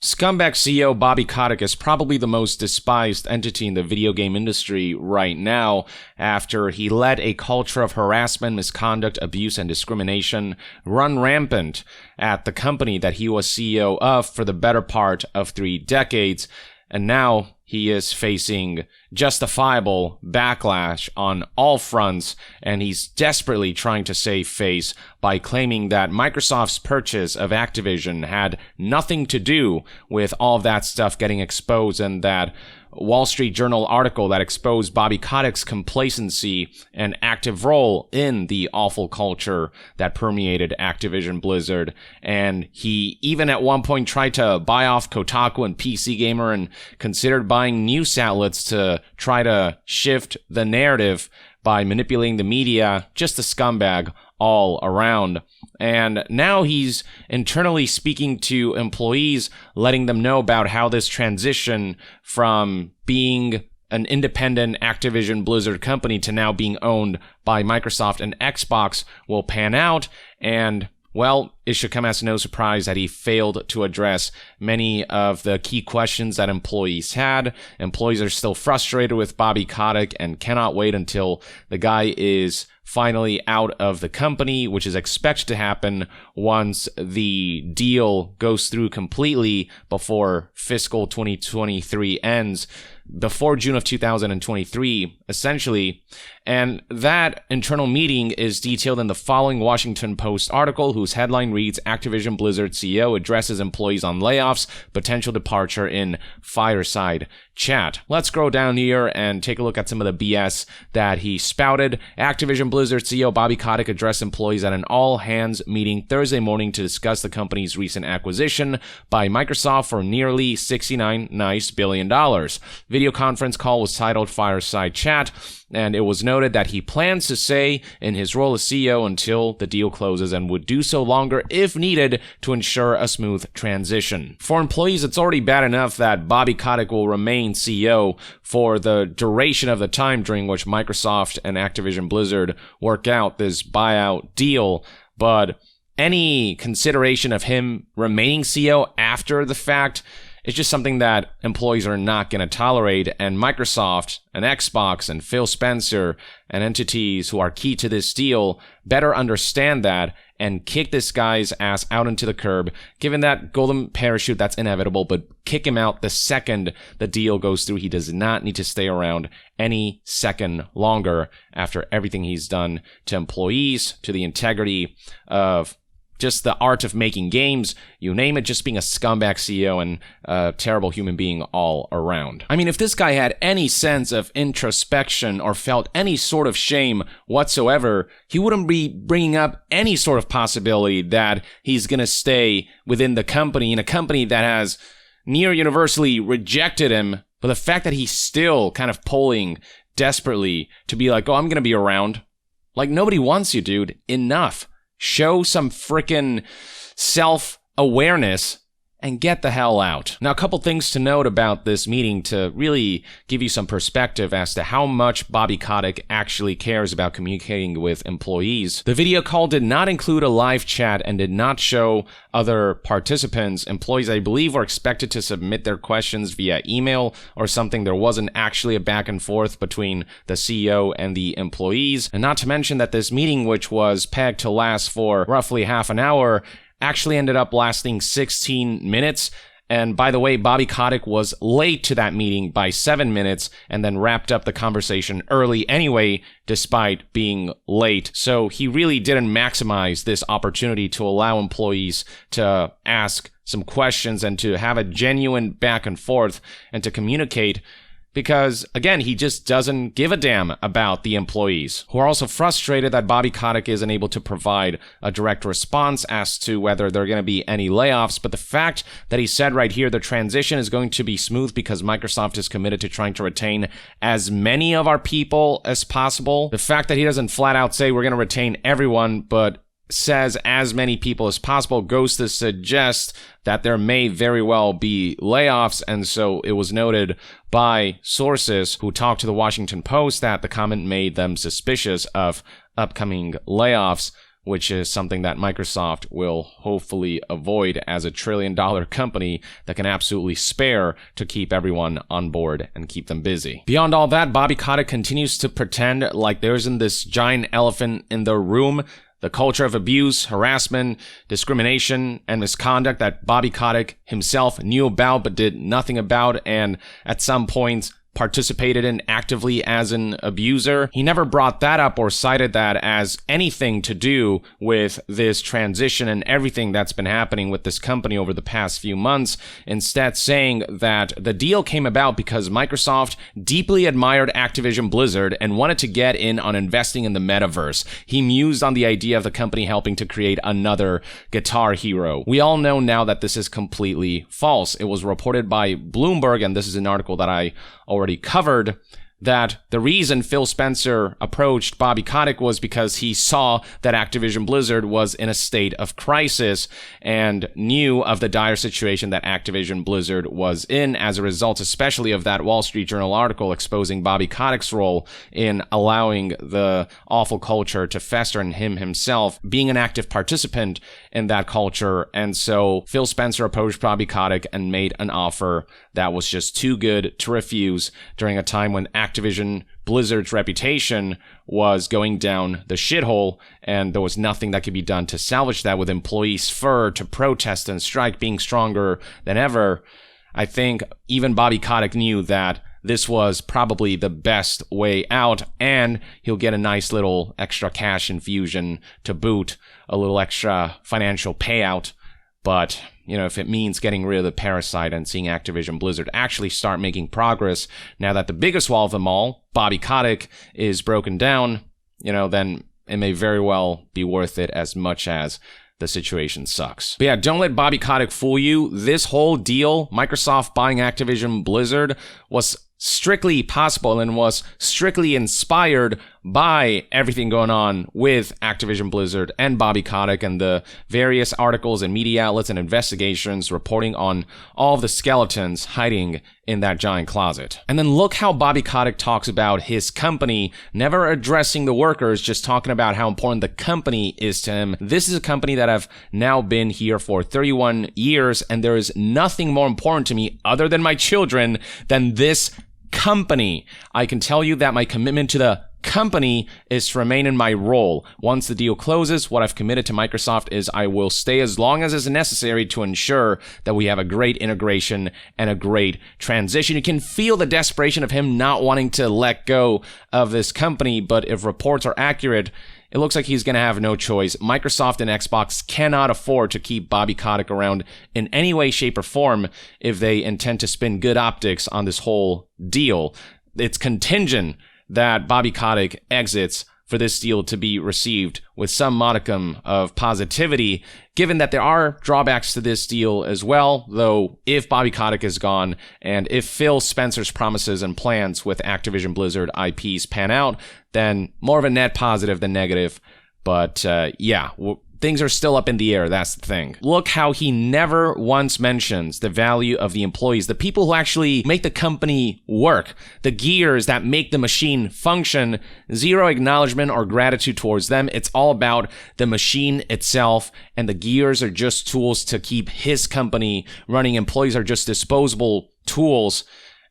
Scumbag CEO Bobby Kotick is probably the most despised entity in the video game industry right now after he let a culture of harassment, misconduct, abuse, and discrimination run rampant at the company that he was CEO of for the better part of 3 decades. And now he is facing justifiable backlash on all fronts, and he's desperately trying to save face by claiming that Microsoft's purchase of Activision had nothing to do with all of that stuff getting exposed, and that Wall Street Journal article that exposed Bobby Kotick's complacency and active role in the awful culture that permeated Activision Blizzard. And he even at one point tried to buy off Kotaku and PC Gamer and considered buying news outlets to try to shift the narrative by manipulating the media. Just a scumbag all around. And now he's internally speaking to employees, letting them know about how this transition from being an independent Activision Blizzard company to now being owned by Microsoft and Xbox will pan out. And well, it should come as no surprise that he failed to address many of the key questions that employees had. Employees are still frustrated with Bobby Kotick and cannot wait until the guy is finally out of the company, which is expected to happen once the deal goes through completely before fiscal 2023 ends, before June of 2023, essentially. And that internal meeting is detailed in the following Washington Post article, whose headline reads, Activision Blizzard CEO addresses employees on layoffs, potential departure in fireside chat. Let's scroll down here and take a look at some of the BS that he spouted. Activision Blizzard CEO Bobby Kotick addressed employees at an all-hands meeting Thursday morning to discuss the company's recent acquisition by Microsoft for nearly $69 billion. Video conference call was titled Fireside Chat, and it was noted that he plans to stay in his role as CEO until the deal closes and would do so longer if needed to ensure a smooth transition. For employees, it's already bad enough that Bobby Kotick will remain CEO for the duration of the time during which Microsoft and Activision Blizzard work out this buyout deal, but any consideration of him remaining CEO after the fact is just something that employees are not going to tolerate, and Microsoft and Xbox and Phil Spencer and entities who are key to this deal better understand that and kick this guy's ass out into the curb, given that golden parachute that's inevitable, but kick him out the second the deal goes through. He does not need to stay around any second longer after everything he's done to employees, to the integrity of just the art of making games, you name it, just being a scumbag CEO and a terrible human being all around. I mean, if this guy had any sense of introspection or felt any sort of shame whatsoever, he wouldn't be bringing up any sort of possibility that he's going to stay within the company, in a company that has near universally rejected him. But the fact that he's still kind of polling desperately to be like, oh, I'm going to be around. Like, nobody wants you, dude. Enough. Show some frickin' self-awareness and get the hell out. Now, a couple things to note about this meeting to really give you some perspective as to how much Bobby Kotick actually cares about communicating with employees. The video call did not include a live chat and did not show other participants. Employees, I believe, were expected to submit their questions via email or something. There wasn't actually a back and forth between the CEO and the employees. And not to mention that this meeting, which was pegged to last for roughly half an hour, actually ended up lasting 16 minutes. And by the way, Bobby Kotick was late to that meeting by 7 minutes and then wrapped up the conversation early anyway, despite being late. So he really didn't maximize this opportunity to allow employees to ask some questions and to have a genuine back and forth and to communicate, because, again, he just doesn't give a damn about the employees, who are also frustrated that Bobby Kotick isn't able to provide a direct response as to whether there are going to be any layoffs. But the fact that he said right here the transition is going to be smooth because Microsoft is committed to trying to retain as many of our people as possible. The fact that he doesn't flat out say we're going to retain everyone, but says as many people as possible, goes to suggest that there may very well be layoffs. And so it was noted by sources who talked to the Washington Post that the comment made them suspicious of upcoming layoffs, which is something that Microsoft will hopefully avoid as a trillion-dollar company that can absolutely spare to keep everyone on board and keep them busy. Beyond all that, Bobby Kotick continues to pretend like there isn't this giant elephant in the room, the culture of abuse, harassment, discrimination, and misconduct that Bobby Kotick himself knew about but did nothing about, and at some point participated in actively as an abuser. He never brought that up or cited that as anything to do with this transition and everything that's been happening with this company over the past few months, instead saying that the deal came about because Microsoft deeply admired Activision Blizzard and wanted to get in on investing in the metaverse. He mused on the idea of the company helping to create another Guitar Hero. We all know now that this is completely false. It was reported by Bloomberg, and this is an article that I already covered, that the reason Phil Spencer approached Bobby Kotick was because he saw that Activision Blizzard was in a state of crisis and knew of the dire situation that Activision Blizzard was in as a result, especially of that Wall Street Journal article exposing Bobby Kotick's role in allowing the awful culture to fester, and him himself being an active participant in that culture. And so Phil Spencer approached Bobby Kotick and made an offer that was just too good to refuse during a time when Activision Blizzard's reputation was going down the shithole, and there was nothing that could be done to salvage that, with employees' fur to protest and strike being stronger than ever. I think even Bobby Kotick knew that this was probably the best way out, and he'll get a nice little extra cash infusion to boot, a little extra financial payout. But, you know, if it means getting rid of the parasite and seeing Activision Blizzard actually start making progress now that the biggest wall of them all, Bobby Kotick, is broken down, you know, then it may very well be worth it, as much as the situation sucks. But yeah, don't let Bobby Kotick fool you. This whole deal, Microsoft buying Activision Blizzard, was strictly possible and was strictly inspired by everything going on with Activision Blizzard and Bobby Kotick and the various articles and media outlets and investigations reporting on all of the skeletons hiding in that giant closet. And then look how Bobby Kotick talks about his company, never addressing the workers, just talking about how important the company is to him. This is a company that I've now been here for 31 years, and there is nothing more important to me other than my children than this company. I can tell you that my commitment to the company is to remain in my role. Once the deal closes, what I've committed to Microsoft is I will stay as long as is necessary to ensure that we have a great integration and a great transition. You can feel the desperation of him not wanting to let go of this company, but if reports are accurate, it looks like he's going to have no choice. Microsoft and Xbox cannot afford to keep Bobby Kotick around in any way, shape, or form if they intend to spin good optics on this whole deal. It's contingent that Bobby Kotick exits for this deal to be received with some modicum of positivity, given that there are drawbacks to this deal as well, though if Bobby Kotick is gone and if Phil Spencer's promises and plans with Activision Blizzard IPs pan out, then more of a net positive than negative. But yeah, things are still up in the air, that's the thing. Look how he never once mentions the value of the employees, the people who actually make the company work, the gears that make the machine function. Zero acknowledgement or gratitude towards them. It's all about the machine itself, and the gears are just tools to keep his company running. Employees are just disposable tools,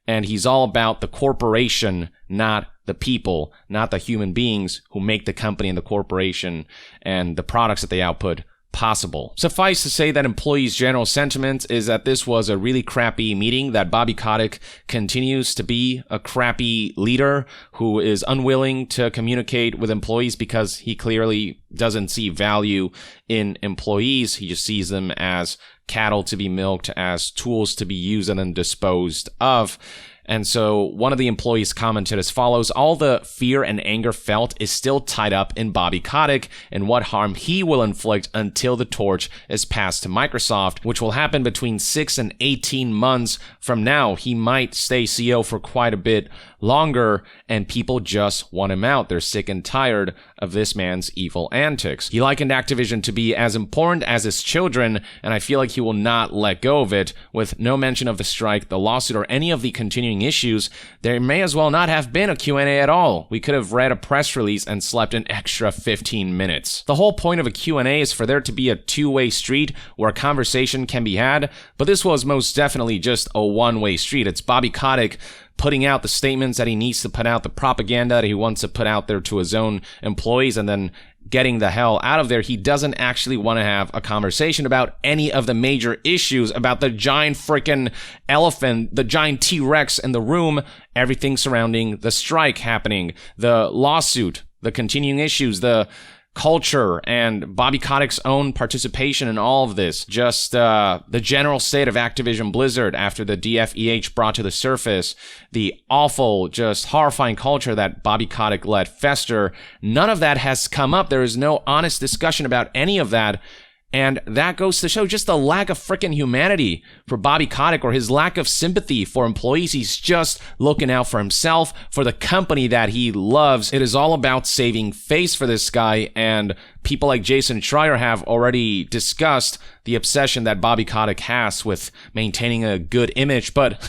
and he's all about the corporation, not the people, not the human beings who make the company and the corporation and the products that they output possible. Suffice to say that employees' general sentiment is that this was a really crappy meeting, that Bobby Kotick continues to be a crappy leader who is unwilling to communicate with employees because he clearly doesn't see value in employees. He just sees them as cattle to be milked, as tools to be used and then disposed of. And so one of the employees commented as follows: all the fear and anger felt is still tied up in Bobby Kotick and what harm he will inflict until the torch is passed to Microsoft, which will happen between 6 and 18 months from now. He might stay CEO for quite a bit longer, and people just want him out. They're sick and tired of this man's evil antics. He likened Activision to be as important as his children, and I feel like he will not let go of it, with no mention of the strike, the lawsuit, or any of the continuing continuing issues, there may as well not have been a Q&A at all. We could have read a press release and slept an extra 15 minutes. The whole point of a Q&A is for there to be a two-way street where a conversation can be had, but this was most definitely just a one-way street. It's Bobby Kotick putting out the statements that he needs to put out, the propaganda that he wants to put out there to his own employees, and then getting the hell out of there. He doesn't actually want to have a conversation about any of the major issues, about the giant freaking elephant, the giant T-Rex in the room, everything surrounding the strike happening, the lawsuit, the continuing issues, the culture, and Bobby Kotick's own participation in all of this. Just the general state of Activision Blizzard after the DFEH brought to the surface, the awful, just horrifying culture that Bobby Kotick let fester. None of that has come up. There is no honest discussion about any of that. And that goes to show just the lack of freaking humanity for Bobby Kotick, or his lack of sympathy for employees. He's just looking out for himself, for the company that he loves. It is all about saving face for this guy, and people like Jason Schreier have already discussed the obsession that Bobby Kotick has with maintaining a good image. But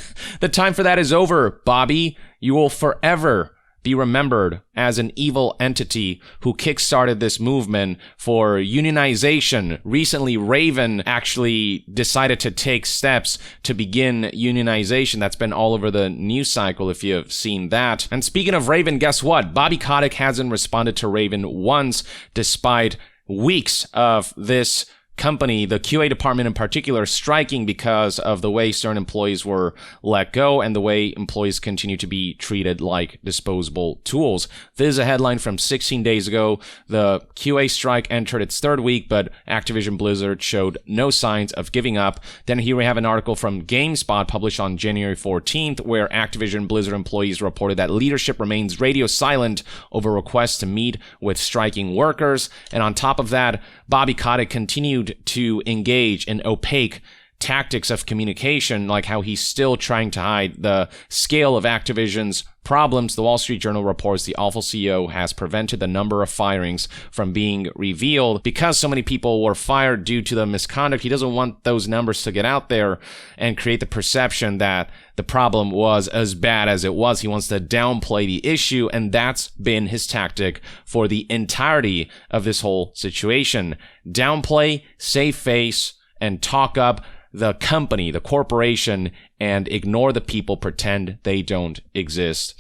the time for that is over, Bobby. You will forever be remembered as an evil entity who kickstarted this movement for unionization. Recently, Raven actually decided to take steps to begin unionization. That's been all over the news cycle, if you've seen that. And speaking of Raven, guess what? Bobby Kotick hasn't responded to Raven once, despite weeks of this company, the QA department in particular, striking because of the way certain employees were let go and the way employees continue to be treated like disposable tools. This is a headline from 16 days ago. The QA strike entered its third week, but Activision Blizzard showed no signs of giving up. Then here we have an article from GameSpot published on January 14th, where Activision Blizzard employees reported that leadership remains radio silent over requests to meet with striking workers. And on top of that, Bobby Kotick continued to engage in opaque tactics of communication, like how he's still trying to hide the scale of Activision's problems. The Wall Street Journal reports the awful CEO has prevented the number of firings from being revealed. Because so many people were fired due to the misconduct, he doesn't want those numbers to get out there and create the perception that the problem was as bad as it was. He wants to downplay the issue, and that's been his tactic for the entirety of this whole situation. Downplay, save face, and talk up the company, the corporation, and ignore the people, pretend they don't exist.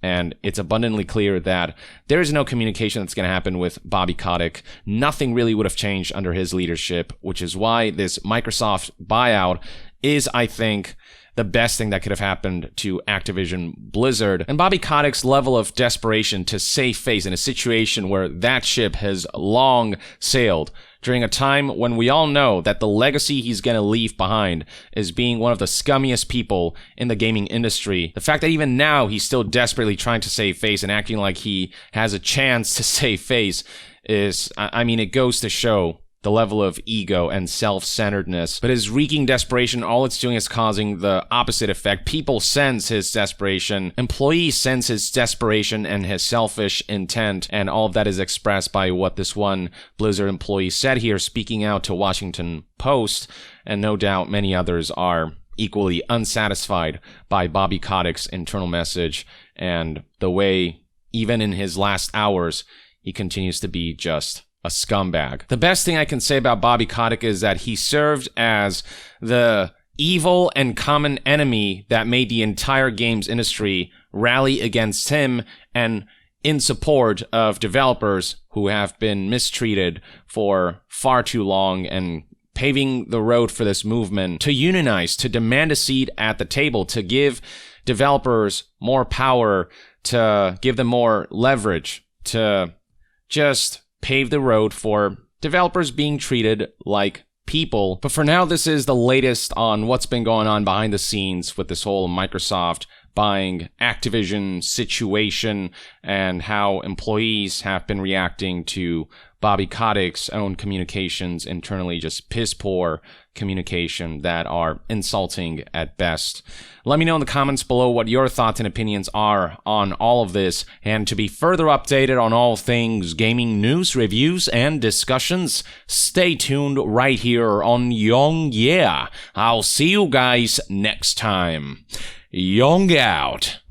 And it's abundantly clear that there is no communication that's going to happen with Bobby Kotick. Nothing really would have changed under his leadership, which is why this Microsoft buyout is, I think, the best thing that could have happened to Activision Blizzard. And Bobby Kotick's level of desperation to save face in a situation where that ship has long sailed, during a time when we all know that the legacy he's going to leave behind is being one of the scummiest people in the gaming industry. The fact that even now he's still desperately trying to save face and acting like he has a chance to save face is, I mean, it goes to show the level of ego and self-centeredness. But his reeking desperation, all it's doing is causing the opposite effect. People sense his desperation. Employees sense his desperation and his selfish intent. And all of that is expressed by what this one Blizzard employee said here, speaking out to Washington Post. And no doubt many others are equally unsatisfied by Bobby Kotick's internal message and the way, even in his last hours, he continues to be just a scumbag. The best thing I can say about Bobby Kotick is that he served as the evil and common enemy that made the entire games industry rally against him and in support of developers who have been mistreated for far too long, and paving the road for this movement to unionize, to demand a seat at the table, to give developers more power, to give them more leverage, to just pave the road for developers being treated like people. But for now, this is the latest on what's been going on behind the scenes with this whole Microsoft buying Activision situation and how employees have been reacting to Bobby Kotick's own communications internally, just piss poor communication that are insulting at best. Let me know in the comments below what your thoughts and opinions are on all of this, and to be further updated on all things gaming news, reviews, and discussions, stay tuned right here on Young Yeah. I'll see you guys next time. Young out.